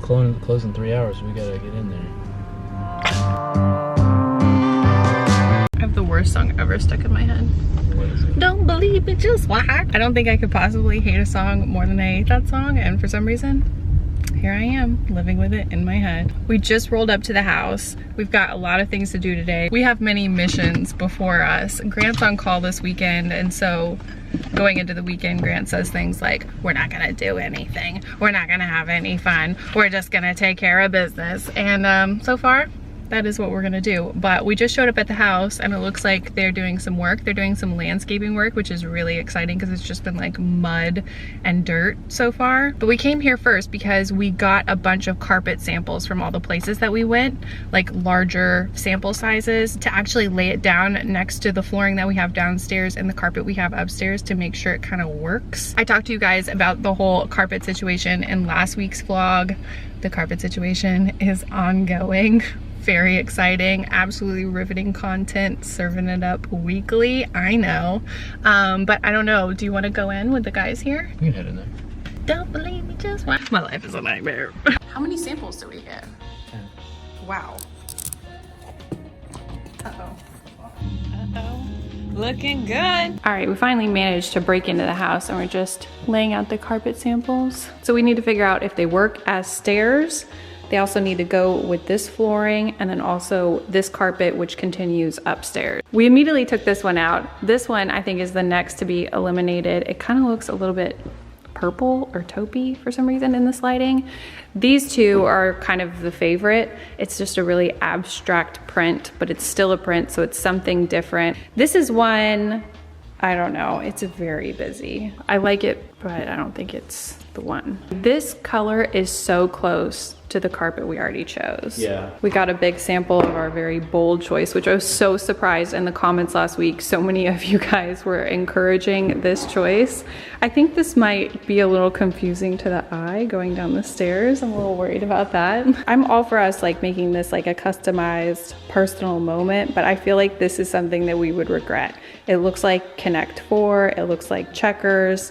almost closing 3 hours. We gotta get in there. I have the worst song ever stuck in my head. What is it? Don't believe me, just why. I don't think I could possibly hate a song more than I hate that song, and for some reason, here I am, living with it in my head. We just rolled up to the house. We've got a lot of things to do today. We have many missions before us. Grant's on call this weekend, and so going into the weekend, Grant says things like, we're not gonna do anything. We're not gonna have any fun. We're just gonna take care of business. And so far, that is what we're gonna do. But we just showed up at the house and it looks like they're doing some work. They're doing some landscaping work, which is really exciting because it's just been like mud and dirt so far. But we came here first because we got a bunch of carpet samples from all the places that we went, like larger sample sizes, to actually lay it down next to the flooring that we have downstairs and the carpet we have upstairs to make sure it kind of works. I talked to you guys about the whole carpet situation in last week's vlog. The carpet situation is ongoing. Very exciting, absolutely riveting content, serving it up weekly, I know. But I don't know, do you want to go in with the guys here? You can head in there. Don't believe me, just watch. My life is a nightmare. How many samples do we get? 10. Wow. Uh-oh. Uh-oh. Looking good. All right, we finally managed to break into the house and we're just laying out the carpet samples. So we need to figure out if they work as stairs. They also need to go with this flooring and then also this carpet, which continues upstairs. We immediately took this one out. This one I think is the next to be eliminated. It kind of looks a little bit purple or taupey for some reason in this lighting. These two are kind of the favorite. It's just a really abstract print, but it's still a print, so it's something different. This is one, I don't know, it's very busy. I like it, but I don't think it's the one. This color is so close to the carpet we already chose. Yeah. We got a big sample of our very bold choice, which I was so surprised in the comments last week. So many of you guys were encouraging this choice. I think this might be a little confusing to the eye going down the stairs. I'm a little worried about that. I'm all for us like making this like a customized personal moment, but I feel like this is something that we would regret. It looks like Connect 4, it looks like checkers,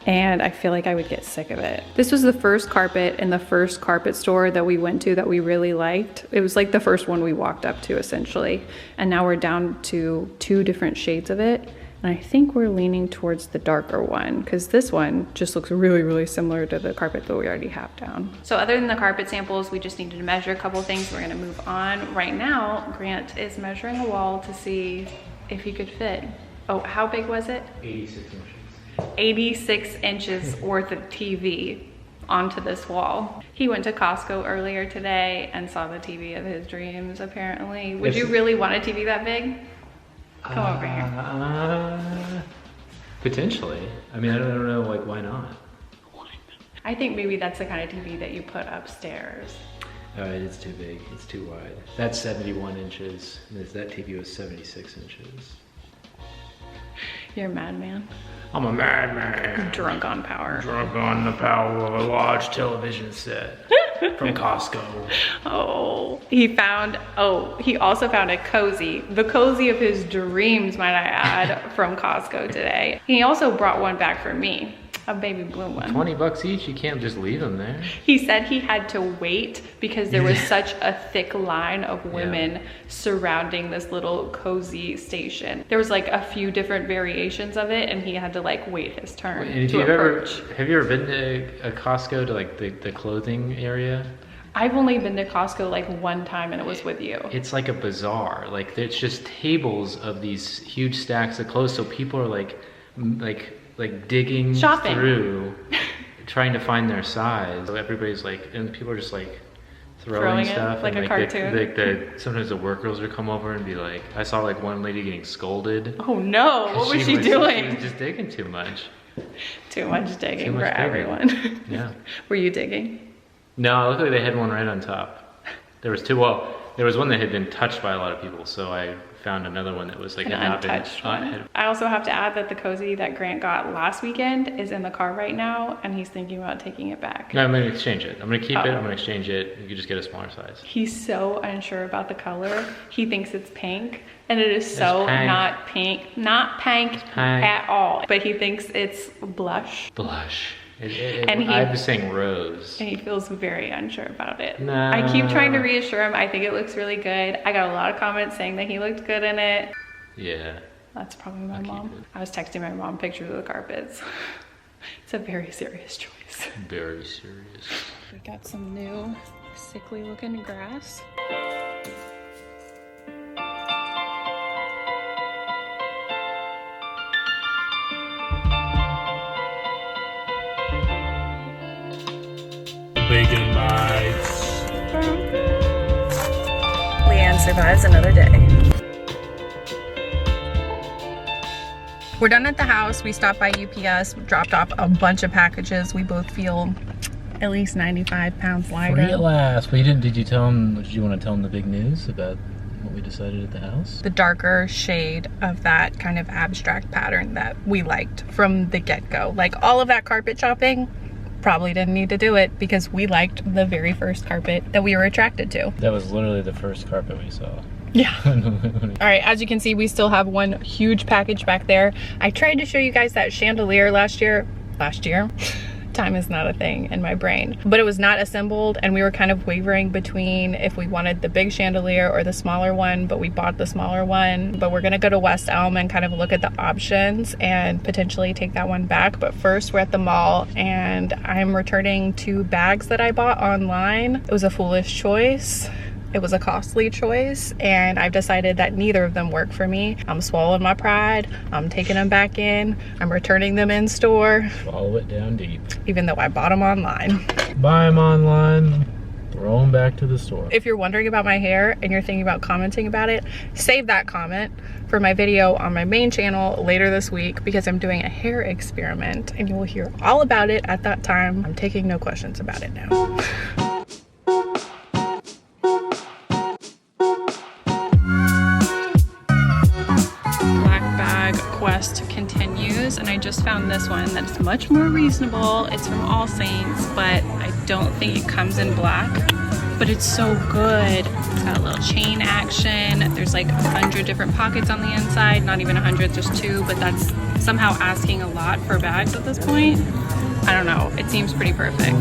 and I feel like I would get sick of it. This was the first carpet in the first carpet store that we went to that we really liked. It was like the first one we walked up to essentially. And now we're down to 2 different shades of it. And I think we're leaning towards the darker one because this one just looks really, really similar to the carpet that we already have down. So other than the carpet samples, we just needed to measure a couple things. We're gonna move on. Right now, Grant is measuring a wall to see if he could fit. Oh, how big was it? 86 inches. 86 inches worth of TV onto this wall. He went to Costco earlier today and saw the TV of his dreams, apparently. Would you really want a TV that big? Come over here. Potentially. I mean, I don't know, like, why not? I think maybe that's the kind of TV that you put upstairs. It's too big, it's too wide. That's 71 inches, and that TV was 76 inches. You're a madman. I'm a madman. Drunk on power. Drunk on the power of a large television set from Costco. Oh, he also found a cozy, the cozy of his dreams, might I add, from Costco today. He also brought one back for me, a baby blue one. 20 bucks each, you can't just leave them there. He said he had to wait because there was such a thick line of women surrounding this little cozy station. There was like a few different variations of it and he had to like wait his turn to approach. Have you ever been to a Costco, to like the clothing area? I've only been to Costco like one time and it was with you. It's like a bazaar. Like it's just tables of these huge stacks of clothes, so people are like digging shopping through trying to find their size. So everybody's like, and people are just like throwing stuff like and a cartoon. Sometimes the workers would come over and be like, I saw like one lady getting scolded. Oh no, what was she doing? She was just digging too much. Too much digging for everyone. Yeah. Were you digging? No, luckily they had one right on top. There was two, well, there was one that had been touched by a lot of people, so I found another one that was like an untouched one. I also have to add that the cozy that Grant got last weekend is in the car right now and he's thinking about taking it back. No, I'm gonna exchange it. I'm gonna keep it, I'm gonna exchange it. You can just get a smaller size. He's so unsure about the color. He thinks it's pink and it is so not pink at all. But he thinks it's blush. Blush. I was saying rose. And he feels very unsure about it. No. I keep trying to reassure him. I think it looks really good. I got a lot of comments saying that he looked good in it. Yeah. That's probably my mom. I was texting my mom pictures of the carpets. It's a very serious choice. Very serious. We got some new sickly looking grass. Bacon bites. Leanne survives another day. We're done at the house. We stopped by UPS, dropped off a bunch of packages. We both feel at least 95 pounds lighter. Free at last. But did you tell him, did you want to tell him the big news about what we decided at the house? The darker shade of that kind of abstract pattern that we liked from the get-go. Like all of that carpet shopping, probably didn't need to do it because we liked the very first carpet that we were attracted to. That was literally the first carpet we saw. Yeah. All right, as you can see, we still have one huge package back there. I tried to show you guys that chandelier last year. Time is not a thing in my brain, but it was not assembled, and we were kind of wavering between if we wanted the big chandelier or the smaller one, but we bought the smaller one. But we're gonna go to West Elm and kind of look at the options and potentially take that one back. But first, we're at the mall and I'm returning 2 bags that I bought online. It was a foolish choice. It was a costly choice, and I've decided that neither of them work for me. I'm swallowing my pride. I'm taking them back in. I'm returning them in store. Swallow it down deep. Even though I bought them online. Buy them online, throw them back to the store. If you're wondering about my hair and you're thinking about commenting about it, save that comment for my video on my main channel later this week because I'm doing a hair experiment and you will hear all about it at that time. I'm taking no questions about it now. Quest continues, and I just found this one that's much more reasonable. It's from All Saints, but I don't think it comes in black, but it's so good. It's got a little chain action. There's like 100 different pockets on the inside, not even 100, just 2, but that's somehow asking a lot for bags at this point. I don't know, it seems pretty perfect.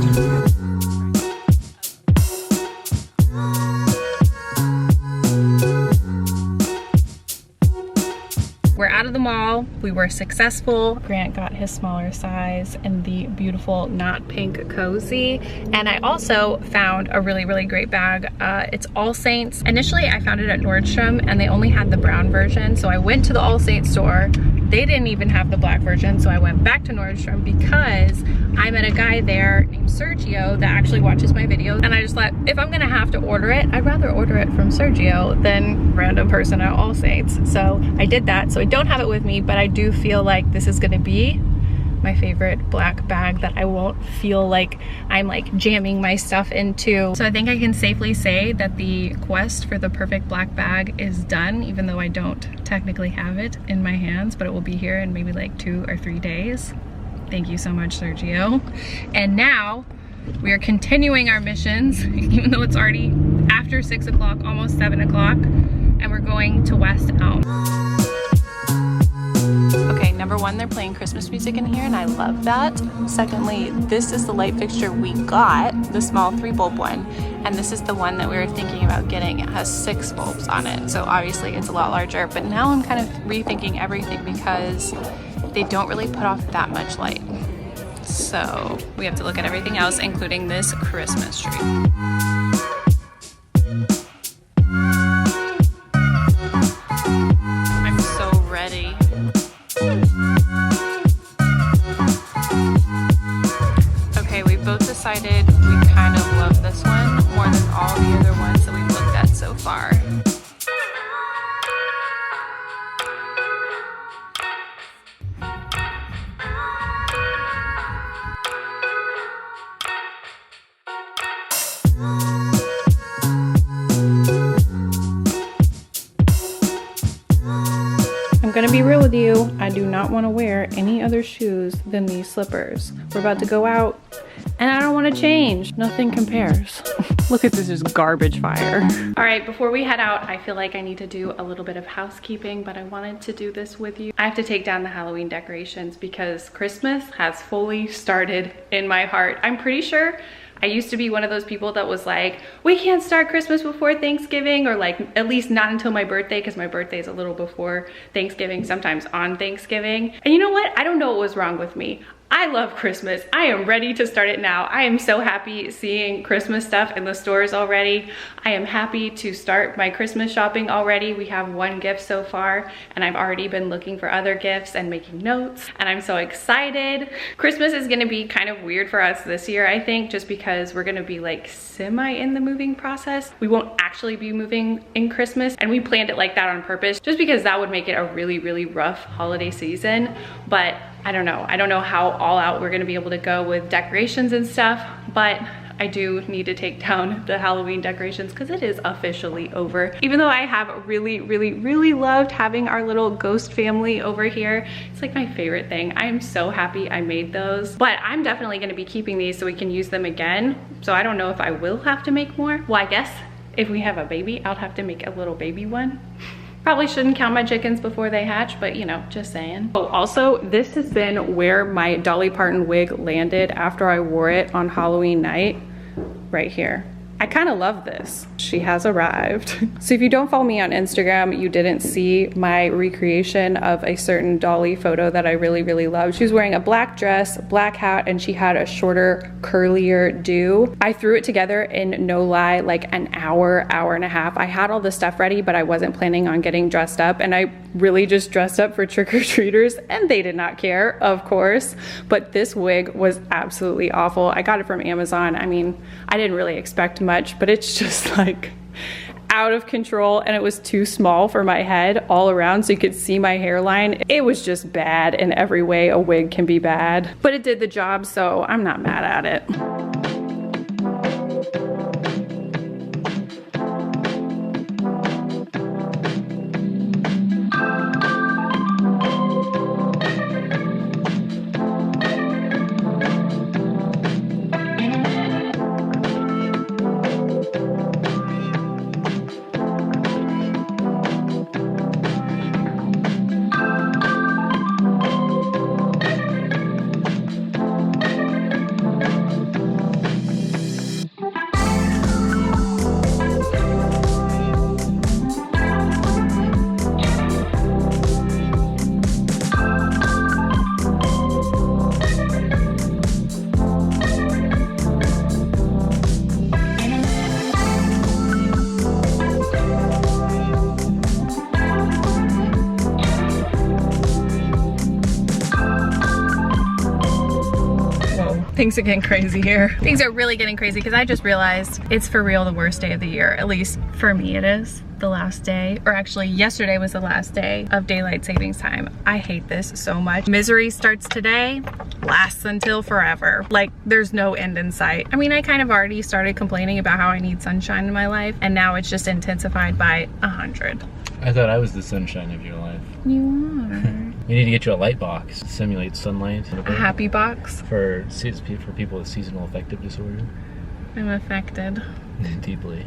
We're out of the mall. We were successful. Grant got his smaller size in the beautiful not pink cozy. And I also found a really, really great bag. It's All Saints. Initially, I found it at Nordstrom and they only had the brown version. So I went to the All Saints store. They didn't even have the black version. So I went back to Nordstrom because I met a guy there named Sergio that actually watches my videos. And I just thought, if I'm gonna have to order it, I'd rather order it from Sergio than random person at All Saints. So I did that. So I don't have it with me, but I do feel like this is gonna be my favorite black bag that I won't feel like I'm like jamming my stuff into. So I think I can safely say that the quest for the perfect black bag is done, even though I don't technically have it in my hands, but it will be here in maybe like 2 or 3 days. Thank you so much, Sergio. And now we are continuing our missions, even though it's already after 6 o'clock, almost 7 o'clock, and we're going to West Elm. Okay, number one, they're playing Christmas music in here and I love that. Secondly, this is the light fixture we got, the small 3-bulb one, and this is the one that we were thinking about getting. It has 6 bulbs on it, so obviously it's a lot larger, but now I'm kind of rethinking everything because they don't really put off that much light. So we have to look at everything else, including this Christmas tree. I'm so ready. Okay, we both decided we kind of love this one more than all the other ones that we've looked at so far. I'm gonna be real with you, I do not want to wear any other shoes than these slippers. We're about to go out and I don't want to change. Nothing compares. Look at this just garbage fire. All right, before we head out, I feel like I need to do a little bit of housekeeping, but I wanted to do this with you. I have to take down the Halloween decorations because Christmas has fully started in my heart. I'm pretty sure I used to be one of those people that was like, we can't start Christmas before Thanksgiving, or like at least not until my birthday, because my birthday is a little before Thanksgiving, sometimes on Thanksgiving. And you know what? I don't know what was wrong with me. I love Christmas. I am ready to start it now. I am so happy seeing Christmas stuff in the stores already. I am happy to start my Christmas shopping already. We have one gift so far, and I've already been looking for other gifts and making notes, and I'm so excited. Christmas is gonna be kind of weird for us this year, I think, just because we're gonna be like semi in the moving process. We won't actually be moving in Christmas, and we planned it like that on purpose, just because that would make it a really, really rough holiday season. But I don't know. I don't know how all out we're gonna be able to go with decorations and stuff, but I do need to take down the Halloween decorations because it is officially over. Even though I have really, really, really loved having our little ghost family over here. It's like my favorite thing. I am so happy I made those, but I'm definitely gonna be keeping these so we can use them again. So I don't know if I will have to make more. Well, I guess if we have a baby, I'll have to make a little baby one. Probably shouldn't count my chickens before they hatch, but you know, just saying. Oh, also, this has been where my Dolly Parton wig landed after I wore it on Halloween night, right here. I kind of love this. She has arrived. So if you don't follow me on Instagram, you didn't see my recreation of a certain Dolly photo that I really, really loved. She was wearing a black dress, black hat, and she had a shorter, curlier do. I threw it together in, no lie, like an hour and a half. I had all the stuff ready, but I wasn't planning on getting dressed up, and I really just dressed up for trick-or-treaters, and they did not care, of course. But this wig was absolutely awful. I got it from Amazon. I mean, I didn't really expect much, but it's just like out of control, and it was too small for my head all around so you could see my hairline. It was just bad in every way a wig can be bad, but it did the job, so I'm not mad at it. Things are getting crazy here. Things are really getting crazy because I just realized it's for real the worst day of the year. At least for me it is. The last day, or actually yesterday was the last day of daylight savings time. I hate this so much. Misery starts today, lasts until forever. Like there's no end in sight. I mean, I kind of already started complaining about how I need sunshine in my life, and now it's just intensified by 100. I thought I was the sunshine of your life. You are. You need to get you a light box to simulate sunlight. A happy box? For people with seasonal affective disorder. I'm affected. Deeply.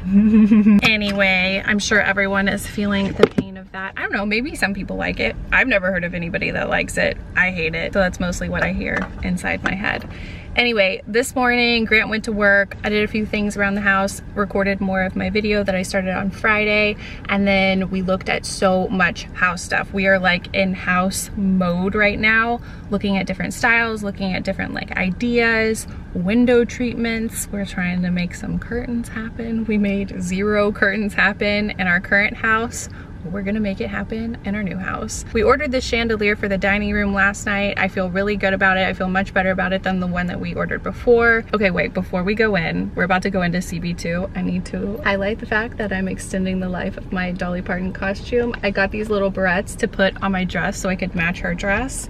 Anyway, I'm sure everyone is feeling the pain of that. I don't know, maybe some people like it. I've never heard of anybody that likes it. I hate it. So that's mostly what I hear inside my head. Anyway, this morning Grant went to work. I did a few things around the house, recorded more of my video that I started on Friday, and then we looked at so much house stuff. We are like in house mode right now, looking at different styles, looking at different like ideas, window treatments. We're trying to make some curtains happen. We made 0 curtains happen in our current house. We're gonna make it happen in our new house. We ordered the chandelier for the dining room last night. I feel really good about it. I feel much better about it than the one that we ordered before. Okay, wait, before we go in, we're about to go into CB2. I need to highlight the fact that I'm extending the life of my Dolly Parton costume. I got these little barrettes to put on my dress so I could match her dress.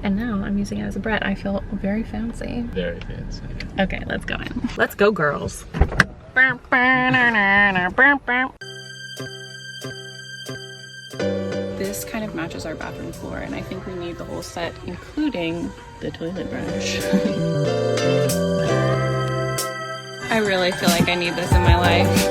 And now I'm using it as a barrette. I feel very fancy. Very fancy. Okay, let's go in. Let's go, girls. This kind of matches our bathroom floor, and I think we need the whole set, including the toilet brush. I really feel like I need this in my life.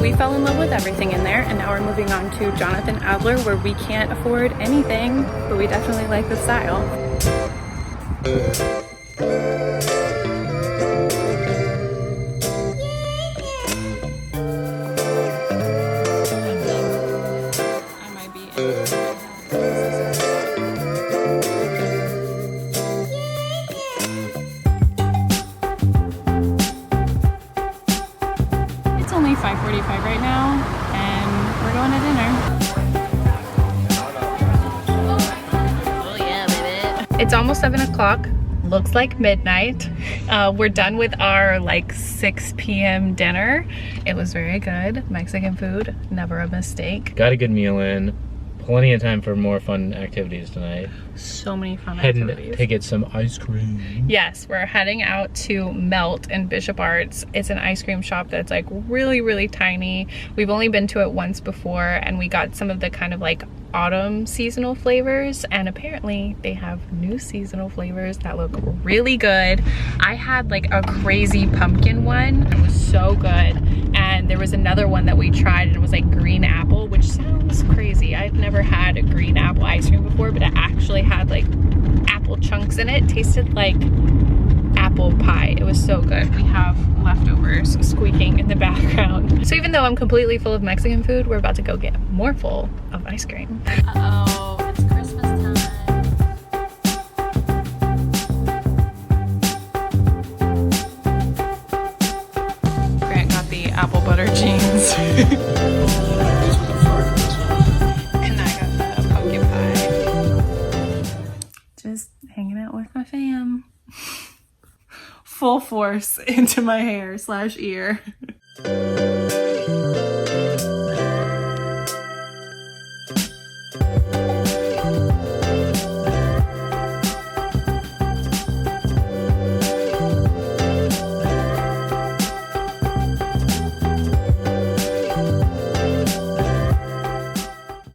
We fell in love with everything in there, and now we're moving on to Jonathan Adler, where we can't afford anything, but we definitely like the style. I might be It's only 5:45 right now, and we're going to dinner. Oh yeah, baby. It's almost 7 o'clock. Looks like midnight. We're done with our like 6 p.m. dinner. It was very good. Mexican food, never a mistake. Got a good meal in. Plenty of time for more fun activities tonight. So many fun Heading activities. to get some ice cream. Yes, we're heading out to Melt in Bishop Arts. It's an ice cream shop that's like really, really tiny. We've only been to it once before, and we got some of the kind of like autumn seasonal flavors, and apparently they have new seasonal flavors that look really good. I had like a crazy pumpkin one. It was so good. And there was another one that we tried, and it was like green apple, which sounds crazy. I've never had a green apple ice cream before, but it actually had like apple chunks in it. It tasted like apple pie. It was so good. We have leftovers squeaking in the background. So even though I'm completely full of Mexican food, we're about to go get more full of ice cream. Uh-oh, it's Christmas time. Grant got the apple butter jeans. And I got the pumpkin pie. Just hanging out with my fam. Full force into my hair / ear.